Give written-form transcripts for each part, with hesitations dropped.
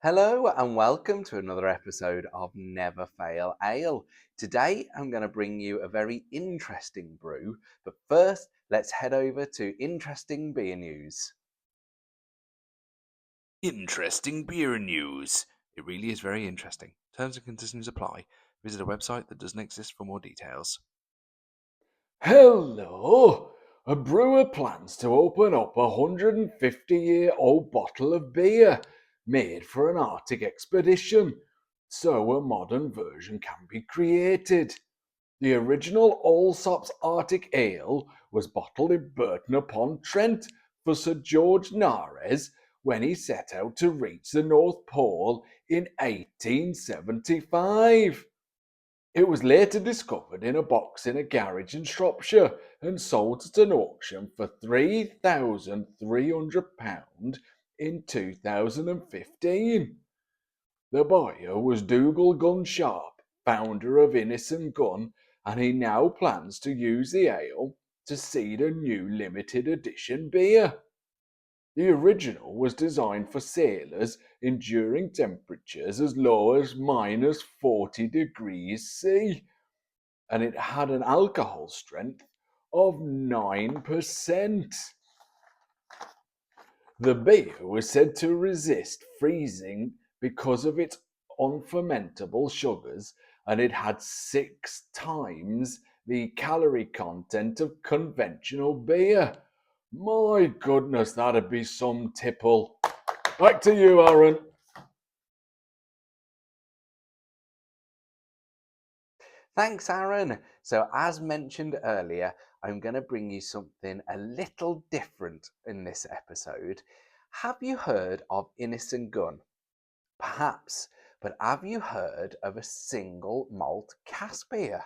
Hello and welcome to another episode of Never Fail Ale. Today I'm going to bring you a very interesting brew, but first let's head over to interesting beer news. Interesting beer news. It really is very interesting. Terms and conditions apply. Visit a website that doesn't exist for more details. Hello! A brewer plans to open up a 150-year-old bottle of beer made for an Arctic expedition, so a modern version can be created. The original Allsops Arctic Ale was bottled in Burton-upon-Trent for Sir George Nares when he set out to reach the North Pole in 1875. It was later discovered in a box in a garage in Shropshire and sold at an auction for £3,300 in 2015. The buyer was Dougal Gunn Sharp, founder of Innis and Gunn, and he now plans to use the ale to seed a new limited edition beer. The original was designed for sailors enduring temperatures as low as minus 40 degrees C, and it had an alcohol strength of 9%. The beer was said to resist freezing because of its unfermentable sugars, and it had 6 times the calorie content of conventional beer. My goodness, that'd be some tipple. Back to you, Aaron. Thanks, Aaron. So, as mentioned earlier, I'm going to bring you something a little different in this episode. Have you heard of Innis and Gunn? Perhaps, but have you heard of a single malt cask beer?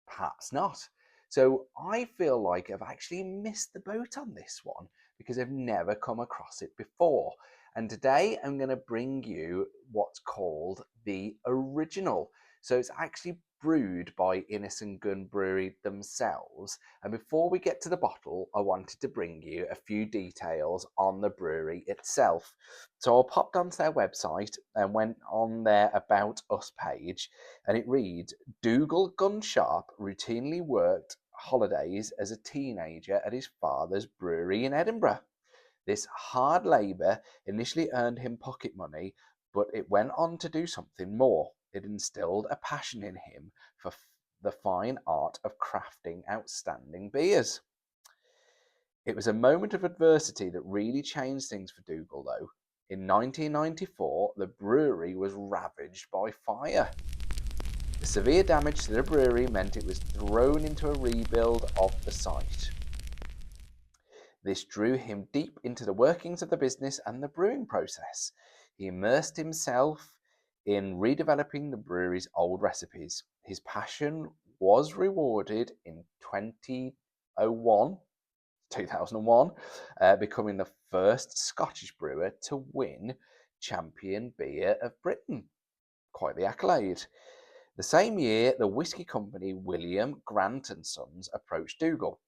Perhaps not. So I feel like I've actually missed the boat on this one because I've never come across it before. And today I'm going to bring you what's called the original. So it's actually brewed by Innis and Gunn Brewery themselves. And before we get to the bottle, I wanted to bring you a few details on the brewery itself. So I popped onto their website and went on their About Us page, and it reads, Dougal Gunn Sharp routinely worked holidays as a teenager at his father's brewery in Edinburgh. This hard labour initially earned him pocket money, but it went on to do something more. It instilled a passion in him for the fine art of crafting outstanding beers. It was a moment of adversity that really changed things for Dougal, though. In 1994, the brewery was ravaged by fire. The severe damage to the brewery meant it was thrown into a rebuild of the site. This drew him deep into the workings of the business and the brewing process. He immersed himself in redeveloping the brewery's old recipes. His passion was rewarded in 2001, becoming the first Scottish brewer to win Champion Beer of Britain. Quite the accolade. The same year, the whisky company William Grant and Sons approached Dougal.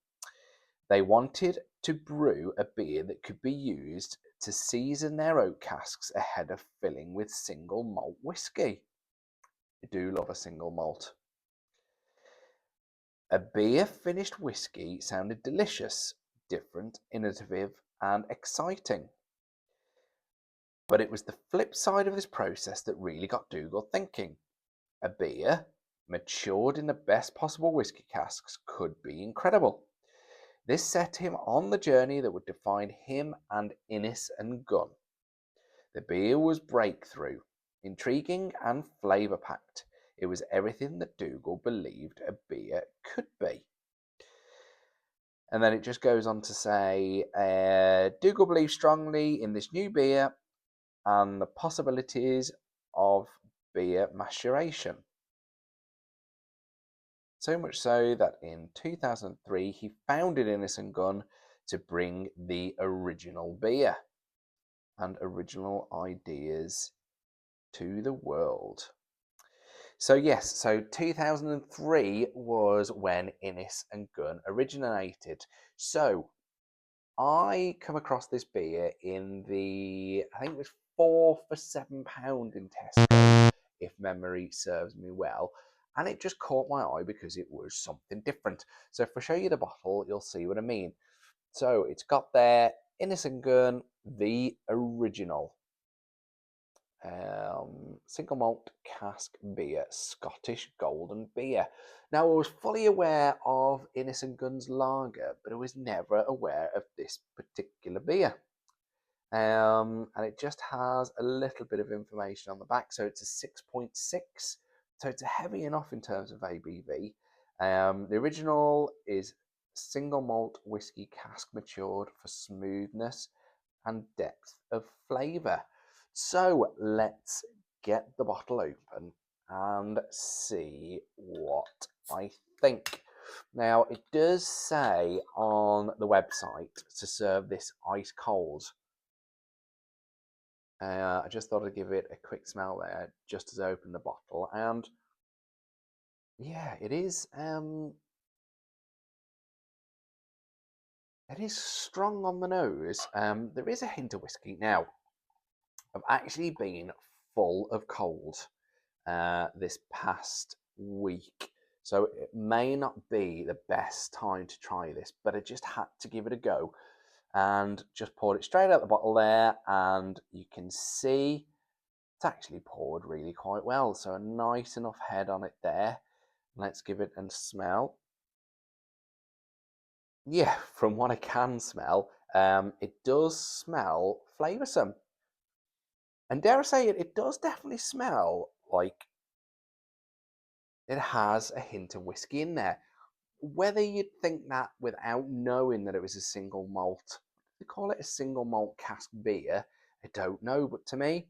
They wanted to brew a beer that could be used to season their oak casks ahead of filling with single malt whisky. I do love a single malt. A beer finished whisky sounded delicious, different, innovative, and exciting. But it was the flip side of this process that really got Dougal thinking. A beer, matured in the best possible whisky casks, could be incredible. This set him on the journey that would define him and Innis and Gunn. The beer was breakthrough, intriguing and flavour-packed. It was everything that Dougal believed a beer could be. And then it just goes on to say, Dougal believes strongly in this new beer and the possibilities of beer maturation. So much so that in 2003 he founded Innis and Gunn to bring the original beer and original ideas to the world. So yes, so 2003 was when Innis and Gunn originated. So I come across this beer in I think it was 4 for £7 in Tesco, if memory serves me well. And it just caught my eye because it was something different. So if I show you the bottle, you'll see what I mean. So it's got there Innocent Gun, the original. Single malt cask beer, Scottish golden beer. Now, I was fully aware of Innocent Gun's lager, but I was never aware of this particular beer. And it just has a little bit of information on the back. So it's a 6.6. So it's heavy enough in terms of ABV. The original is single malt whiskey cask matured for smoothness and depth of flavour. So let's get the bottle open and see what I think. Now, it does say on the website to serve this ice cold. I just thought I'd give it a quick smell there just as I open the bottle, and yeah, it is strong on the nose. There is a hint of whiskey. Now, I've actually been full of cold this past week, so it may not be the best time to try this, but I just had to give it a go and just poured it straight out the bottle there, and you can see it's actually poured really quite well, so a nice enough head on it there. Let's give it a smell. Yeah, from what I can smell, it does smell flavoursome. And dare I say it, it does definitely smell like it has a hint of whiskey in there. Whether you'd think that without knowing that it was a single malt, they call it a single malt cask beer, I don't know, but to me,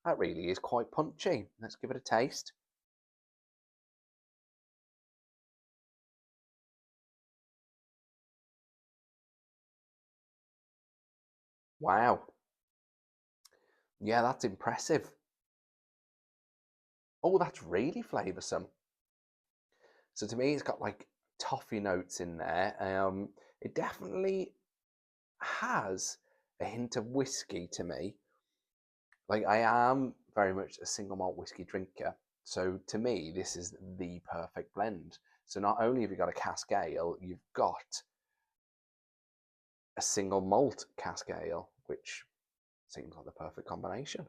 that really is quite punchy. Let's give it a taste. Wow. Yeah, that's impressive. Oh, that's really flavoursome. So to me, it's got like toffee notes in there. It definitely has a hint of whiskey to me. Like, I am very much a single malt whiskey drinker. So to me, this is the perfect blend. So not only have you got a cask ale, you've got a single malt cask ale, which seems like the perfect combination.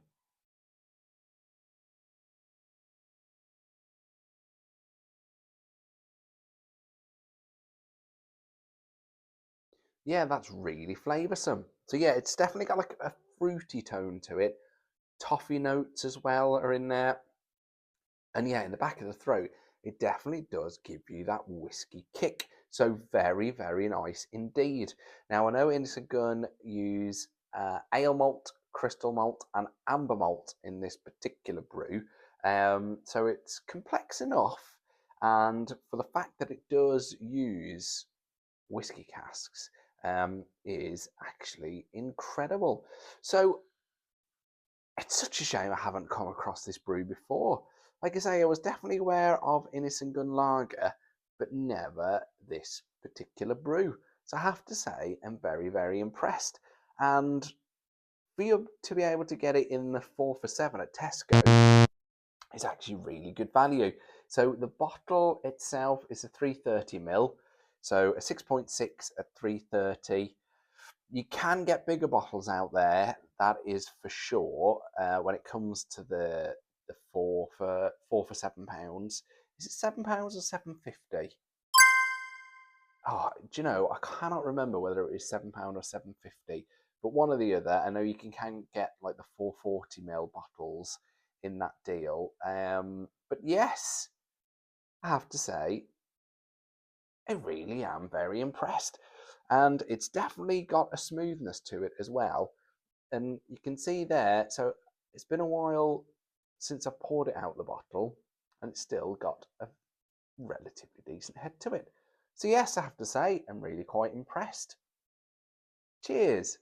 Yeah, that's really flavoursome. So yeah, it's definitely got like a fruity tone to it. Toffee notes as well are in there. And yeah, in the back of the throat, it definitely does give you that whiskey kick. So very, very nice indeed. Now, I know Innocent Gun use ale malt, crystal malt, and amber malt in this particular brew. So it's complex enough. And for the fact that it does use whiskey casks, is actually incredible. So it's such a shame I haven't come across this brew before. Like I say, I was definitely aware of Innocent Gun Lager, but never this particular brew. So I have to say, I'm very, very impressed. And for you to be able to get it in the 4 for 7 at Tesco is actually really good value. So the bottle itself is a 330 ml, so a 6.6 at 330. You can get bigger bottles out there, that is for sure. When it comes to the 4 for £7, is it £7 or 7.50? Oh, do you know? I cannot remember whether it was £7 or 7.50, but one or the other. I know you can get like the 440 ml bottles in that deal. But yes, I have to say, I really am very impressed, and it's definitely got a smoothness to it as well. And you can see there, so it's been a while since I poured it out the bottle, and it's still got a relatively decent head to it. So yes, I have to say, I'm really quite impressed. Cheers.